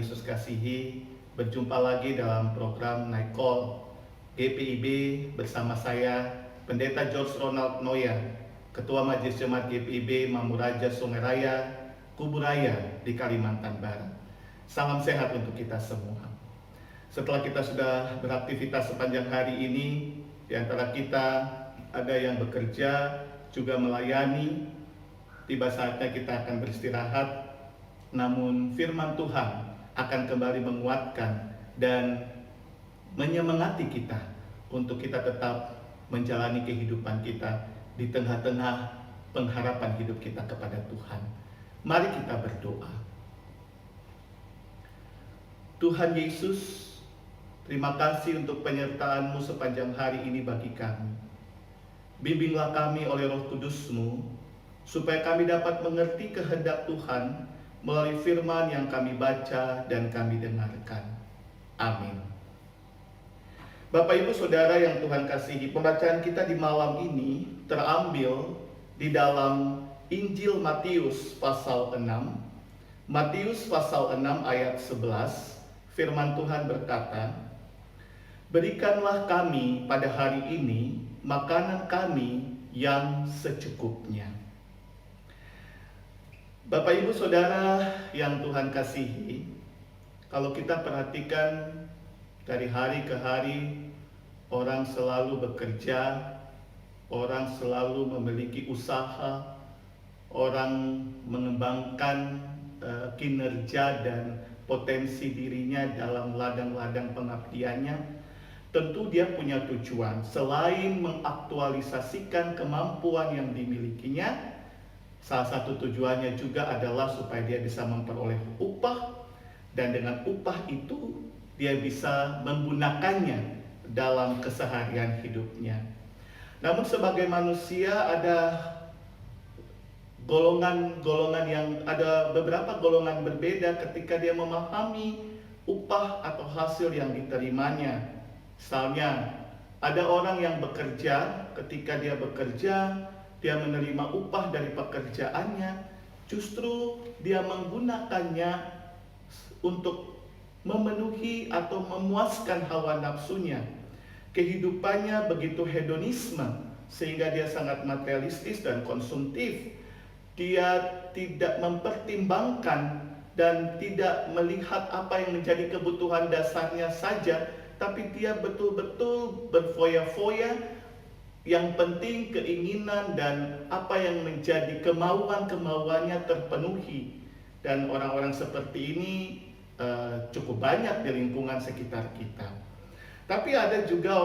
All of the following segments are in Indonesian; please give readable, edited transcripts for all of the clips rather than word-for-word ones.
Yesus kasihi, berjumpa lagi dalam program Night Call GPIB bersama saya, Pendeta George Ronald Noya, Ketua Majelis Jemaat GPIB Mamuraja Sungai Raya, Kuburaya di Kalimantan Barat. Salam sehat untuk kita semua. Setelah kita sudah beraktivitas sepanjang hari ini, di antara kita ada yang bekerja, juga melayani, tiba saatnya kita akan beristirahat. Namun firman Tuhan akan kembali menguatkan dan menyemangati kita untuk kita tetap menjalani kehidupan kita di tengah-tengah pengharapan hidup kita kepada Tuhan. Mari kita berdoa. Tuhan Yesus, terima kasih untuk penyertaan-Mu sepanjang hari ini bagi kami. Bimbinglah kami oleh Roh Kudus-Mu, supaya kami dapat mengerti kehendak Tuhan melalui firman yang kami baca dan kami dengarkan. Amin. Bapak Ibu Saudara yang Tuhan kasihi, pembacaan kita di malam ini terambil di dalam Injil Matius pasal 6. Matius pasal 6 ayat 11, firman Tuhan berkata, "Berikanlah kami pada hari ini makanan kami yang secukupnya." Bapak Ibu Saudara yang Tuhan kasihi, kalau kita perhatikan dari hari ke hari, orang selalu bekerja, orang selalu memiliki usaha, orang mengembangkan kinerja dan potensi dirinya dalam ladang-ladang pengabdiannya. Tentu dia punya tujuan, selain mengaktualisasikan kemampuan yang dimilikinya, salah satu tujuannya juga adalah supaya dia bisa memperoleh upah, dan dengan upah itu dia bisa menggunakannya dalam keseharian hidupnya. Namun sebagai manusia ada beberapa golongan berbeda ketika dia memahami upah atau hasil yang diterimanya. Misalnya, ada orang yang bekerja, ketika dia bekerja, dia menerima upah dari pekerjaannya, justru dia menggunakannya untuk memenuhi atau memuaskan hawa nafsunya. Kehidupannya begitu hedonisme, sehingga dia sangat materialistis dan konsumtif. Dia tidak mempertimbangkan dan tidak melihat apa yang menjadi kebutuhan dasarnya saja, tapi dia betul-betul berfoya-foya. Yang penting keinginan dan apa yang menjadi kemauan-kemauannya terpenuhi. Dan orang-orang seperti ini cukup banyak di lingkungan sekitar kita. Tapi ada juga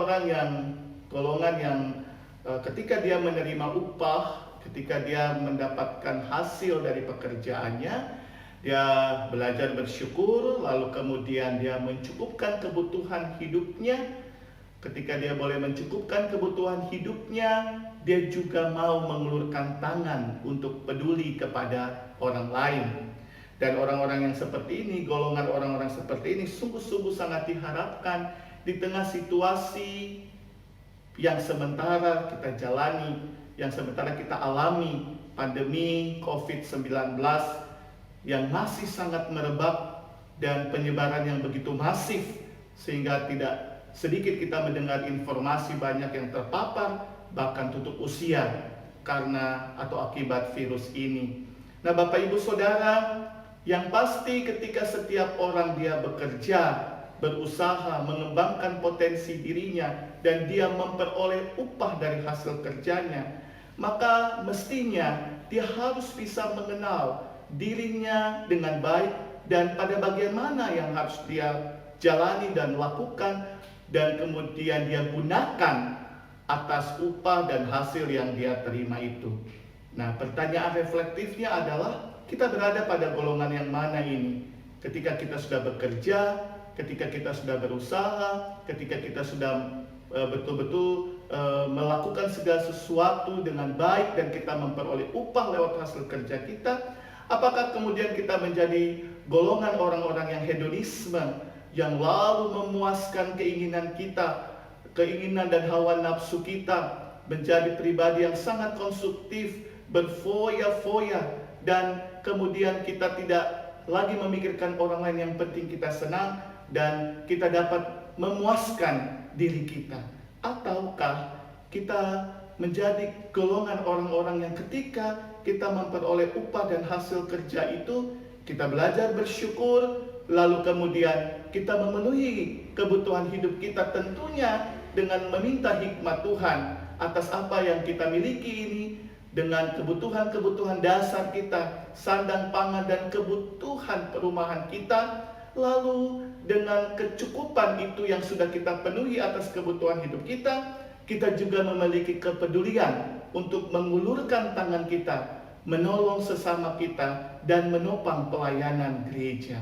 golongan yang ketika dia menerima upah, ketika dia mendapatkan hasil dari pekerjaannya, dia belajar bersyukur, lalu kemudian dia mencukupkan kebutuhan hidupnya. Ketika dia boleh mencukupkan kebutuhan hidupnya, dia juga mau mengulurkan tangan untuk peduli kepada orang lain. Dan orang-orang yang seperti ini, golongan orang-orang seperti ini sungguh-sungguh sangat diharapkan di tengah situasi yang sementara kita jalani, yang sementara kita alami, pandemi COVID-19 yang masih sangat merebak dan penyebaran yang begitu masif, sehingga tidak sedikit kita mendengar informasi banyak yang terpapar, bahkan tutup usia karena atau akibat virus ini. Nah, Bapak Ibu Saudara, yang pasti ketika setiap orang dia bekerja, berusaha, mengembangkan potensi dirinya, dan dia memperoleh upah dari hasil kerjanya, maka mestinya dia harus bisa mengenal dirinya dengan baik dan pada bagian mana yang harus dia jalani dan lakukan, dan kemudian dia gunakan atas upah dan hasil yang dia terima itu. Nah, pertanyaan reflektifnya adalah, kita berada pada golongan yang mana ini? Ketika kita sudah bekerja, ketika kita sudah berusaha, ketika kita sudah betul-betul melakukan segala sesuatu dengan baik dan kita memperoleh upah lewat hasil kerja kita, apakah kemudian kita menjadi golongan orang-orang yang hedonisme, yang lalu memuaskan keinginan kita, keinginan dan hawa nafsu kita, menjadi pribadi yang sangat konsumtif, berfoya-foya, dan kemudian kita tidak lagi memikirkan orang lain, yang penting kita senang dan kita dapat memuaskan diri kita. Ataukah kita menjadi golongan orang-orang yang ketika kita memperoleh upah dan hasil kerja itu, kita belajar bersyukur, lalu kemudian kita memenuhi kebutuhan hidup kita, tentunya dengan meminta hikmat Tuhan atas apa yang kita miliki ini, dengan kebutuhan-kebutuhan dasar kita, sandang pangan dan kebutuhan perumahan kita. Lalu dengan kecukupan itu yang sudah kita penuhi atas kebutuhan hidup kita, kita juga memiliki kepedulian untuk mengulurkan tangan kita, menolong sesama kita, dan menopang pelayanan gereja.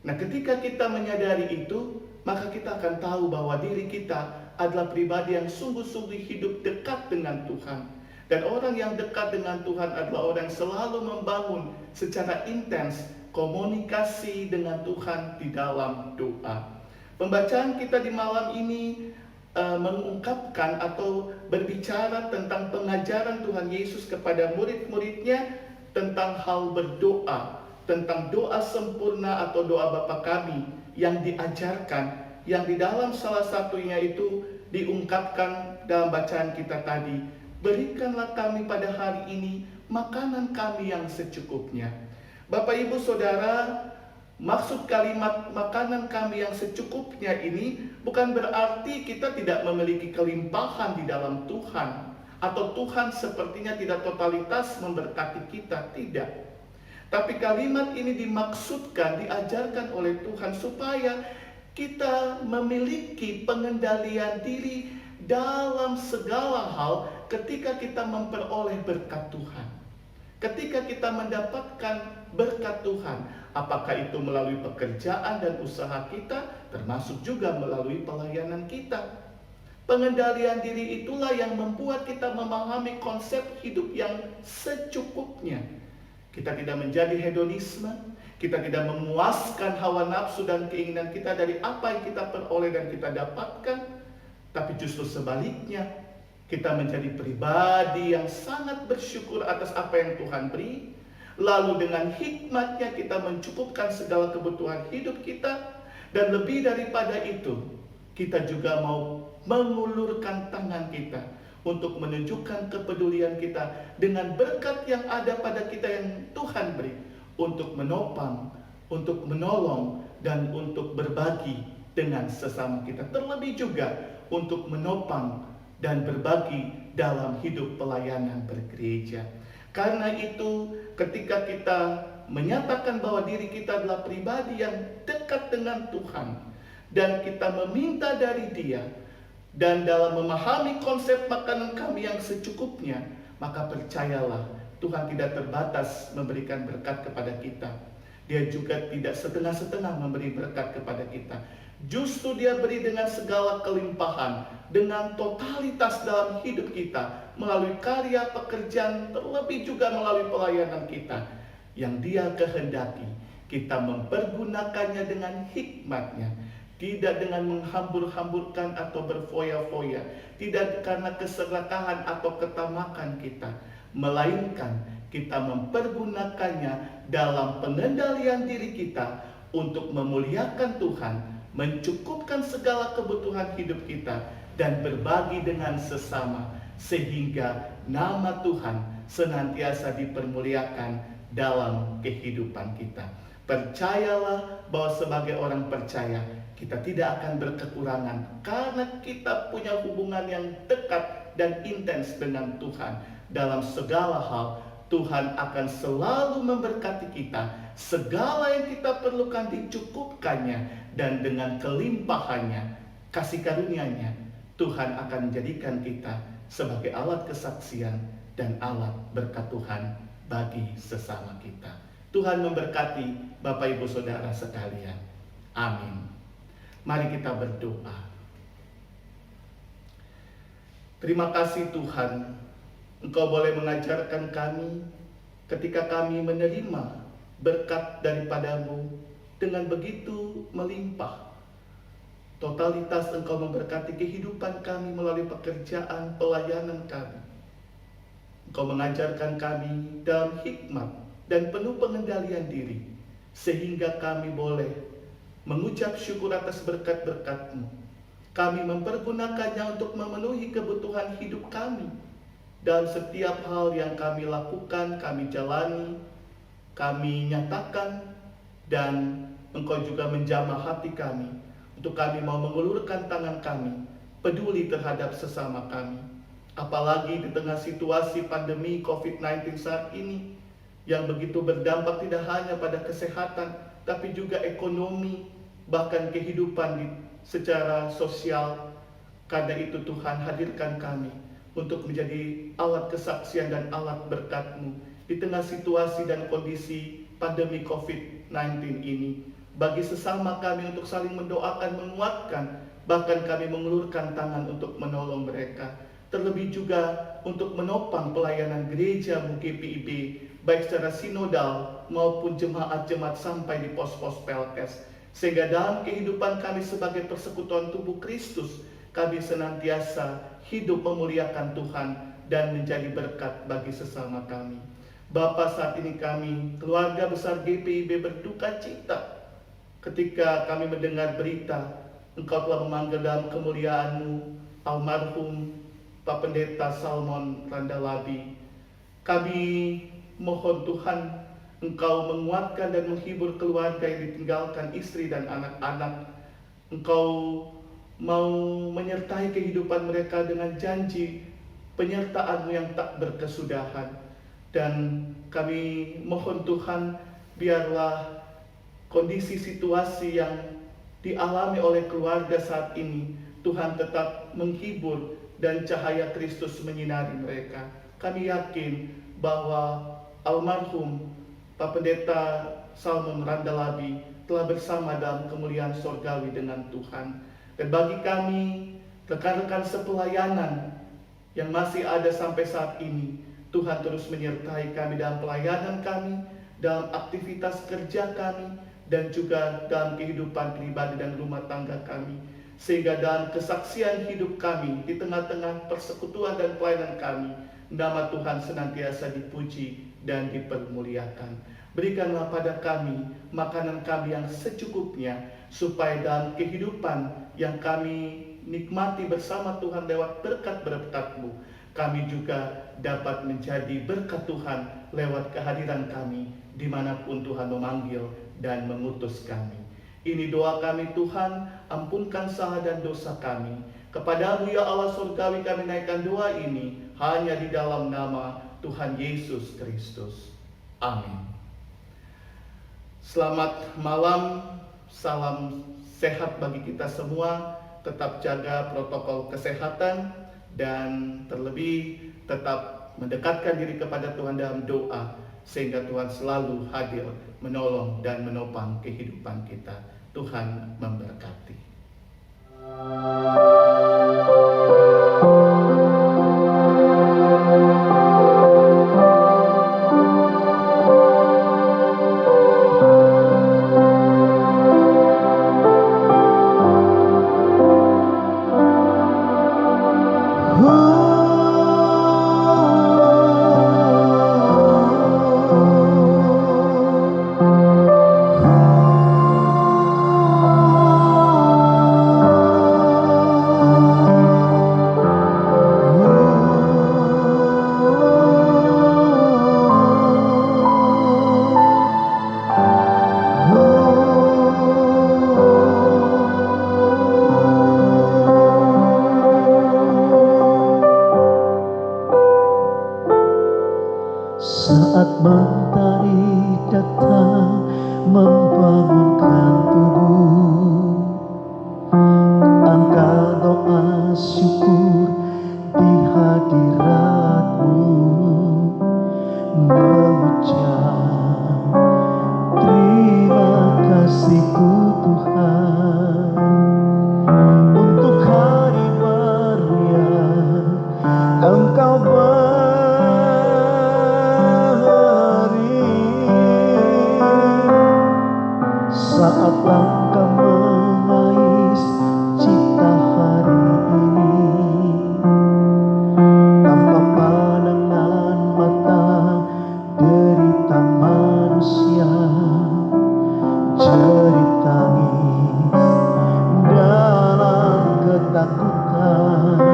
Nah, ketika kita menyadari itu, maka kita akan tahu bahwa diri kita adalah pribadi yang sungguh-sungguh hidup dekat dengan Tuhan. Dan orang yang dekat dengan Tuhan adalah orang yang selalu membangun secara intens komunikasi dengan Tuhan di dalam doa. Pembacaan kita di malam ini mengungkapkan atau berbicara tentang pengajaran Tuhan Yesus kepada murid-muridnya tentang hal berdoa, tentang doa sempurna atau doa Bapa kami yang diajarkan, yang di dalam salah satunya itu diungkapkan dalam bacaan kita tadi. Berikanlah kami pada hari ini makanan kami yang secukupnya. Bapak Ibu Saudara, maksud kalimat makanan kami yang secukupnya ini bukan berarti kita tidak memiliki kelimpahan di dalam Tuhan, atau Tuhan sepertinya tidak totalitas memberkati kita, tidak. Tapi kalimat ini dimaksudkan, diajarkan oleh Tuhan supaya kita memiliki pengendalian diri dalam segala hal ketika kita memperoleh berkat Tuhan. Ketika kita mendapatkan berkat Tuhan, apakah itu melalui pekerjaan dan usaha kita, termasuk juga melalui pelayanan kita. Pengendalian diri itulah yang membuat kita memahami konsep hidup yang secukupnya. Kita tidak menjadi hedonisme, kita tidak memuaskan hawa nafsu dan keinginan kita dari apa yang kita peroleh dan kita dapatkan, tapi justru sebaliknya, kita menjadi pribadi yang sangat bersyukur atas apa yang Tuhan beri. Lalu dengan hikmatnya kita mencukupkan segala kebutuhan hidup kita. Dan lebih daripada itu, kita juga mau mengulurkan tangan kita untuk menunjukkan kepedulian kita dengan berkat yang ada pada kita yang Tuhan beri, untuk menopang, untuk menolong, dan untuk berbagi dengan sesama kita. Terlebih juga untuk menopang dan berbagi dalam hidup pelayanan bergereja. Karena itu, ketika kita menyatakan bahwa diri kita adalah pribadi yang dekat dengan Tuhan, dan kita meminta dari Dia, dan dalam memahami konsep makanan kami yang secukupnya, maka percayalah, Tuhan tidak terbatas memberikan berkat kepada kita. Dia juga tidak setengah-setengah memberi berkat kepada kita. Justru Dia beri dengan segala kelimpahan, dengan totalitas dalam hidup kita, melalui karya pekerjaan, terlebih juga melalui pelayanan kita, yang Dia kehendaki kita mempergunakannya dengan hikmatnya, tidak dengan menghambur-hamburkan atau berfoya-foya, tidak karena keserakahan atau ketamakan kita, melainkan kita mempergunakannya dalam pengendalian diri kita untuk memuliakan Tuhan, mencukupkan segala kebutuhan hidup kita, dan berbagi dengan sesama, sehingga nama Tuhan senantiasa dipermuliakan dalam kehidupan kita. Percayalah bahwa sebagai orang percaya, kita tidak akan berkekurangan karena kita punya hubungan yang dekat dan intens dengan Tuhan. Dalam segala hal, Tuhan akan selalu memberkati kita. Segala yang kita perlukan dicukupkannya, dan dengan kelimpahannya, kasih karunia-Nya, Tuhan akan menjadikan kita sebagai alat kesaksian dan alat berkat Tuhan bagi sesama kita. Tuhan memberkati Bapak Ibu Saudara sekalian. Amin. Mari kita berdoa. Terima kasih Tuhan, Engkau boleh mengajarkan kami ketika kami menerima berkat daripada-Mu dengan begitu melimpah. Totalitas Engkau memberkati kehidupan kami melalui pekerjaan, pelayanan kami. Engkau mengajarkan kami dalam hikmat dan penuh pengendalian diri, sehingga kami boleh mengucap syukur atas berkat-berkat-Mu. Kami mempergunakannya untuk memenuhi kebutuhan hidup kami. Dalam setiap hal yang kami lakukan, kami jalani, kami nyatakan, dan Engkau juga menjamah hati kami untuk kami mau mengulurkan tangan kami, peduli terhadap sesama kami. Apalagi di tengah situasi pandemi COVID-19 saat ini, yang begitu berdampak tidak hanya pada kesehatan, tapi juga ekonomi, bahkan kehidupan secara sosial. Karena itu Tuhan, hadirkan kami untuk menjadi alat kesaksian dan alat berkat-Mu di tengah situasi dan kondisi pandemi COVID-19 ini. Bagi sesama kami untuk saling mendoakan, menguatkan, bahkan kami mengulurkan tangan untuk menolong mereka. Terlebih juga untuk menopang pelayanan gereja-Mu GPIB, baik secara sinodal maupun jemaat-jemaat sampai di pos-pos PLKes. Sehingga dalam kehidupan kami sebagai persekutuan tubuh Kristus, kami senantiasa hidup memuliakan Tuhan dan menjadi berkat bagi sesama kami. Bapa, saat ini kami, keluarga besar GPIB, berduka cita ketika kami mendengar berita Engkau telah memanggil dalam kemuliaan-Mu almarhum Pak Pendeta Salmon Randalabi. Kami mohon Tuhan, Engkau menguatkan dan menghibur keluarga yang ditinggalkan istri dan anak-anak. Engkau mau menyertai kehidupan mereka dengan janji penyertaan-Mu yang tak berkesudahan. Dan kami mohon Tuhan, biarlah kondisi situasi yang dialami oleh keluarga saat ini, Tuhan tetap menghibur dan cahaya Kristus menyinari mereka. Kami yakin bahwa almarhum Pak Pendeta Salmon Randalabi telah bersama dalam kemuliaan sorgawi dengan Tuhan. Dan bagi kami, rekan-rekan sepelayanan yang masih ada sampai saat ini, Tuhan terus menyertai kami dalam pelayanan kami, dalam aktivitas kerja kami, dan juga dalam kehidupan pribadi dan rumah tangga kami. Sehingga dalam kesaksian hidup kami, di tengah-tengah persekutuan dan pelayanan kami, nama Tuhan senantiasa dipuji dan dipermuliakan. Berikanlah pada kami makanan kami yang secukupnya, supaya dalam kehidupan yang kami nikmati bersama Tuhan lewat berkat-berkat-Mu, kami juga dapat menjadi berkat Tuhan lewat kehadiran kami dimanapun Tuhan memanggil dan mengutus kami. Ini doa kami Tuhan, ampunkan salah dan dosa kami. Kepada-Mu ya Allah surgawi kami naikkan doa ini, hanya di dalam nama Tuhan Yesus Kristus. Amin. Selamat malam, salam sehat bagi kita semua. Tetap jaga protokol kesehatan dan terlebih tetap mendekatkan diri kepada Tuhan dalam doa, sehingga Tuhan selalu hadir menolong dan menopang kehidupan kita. Tuhan memberkati. lakukan.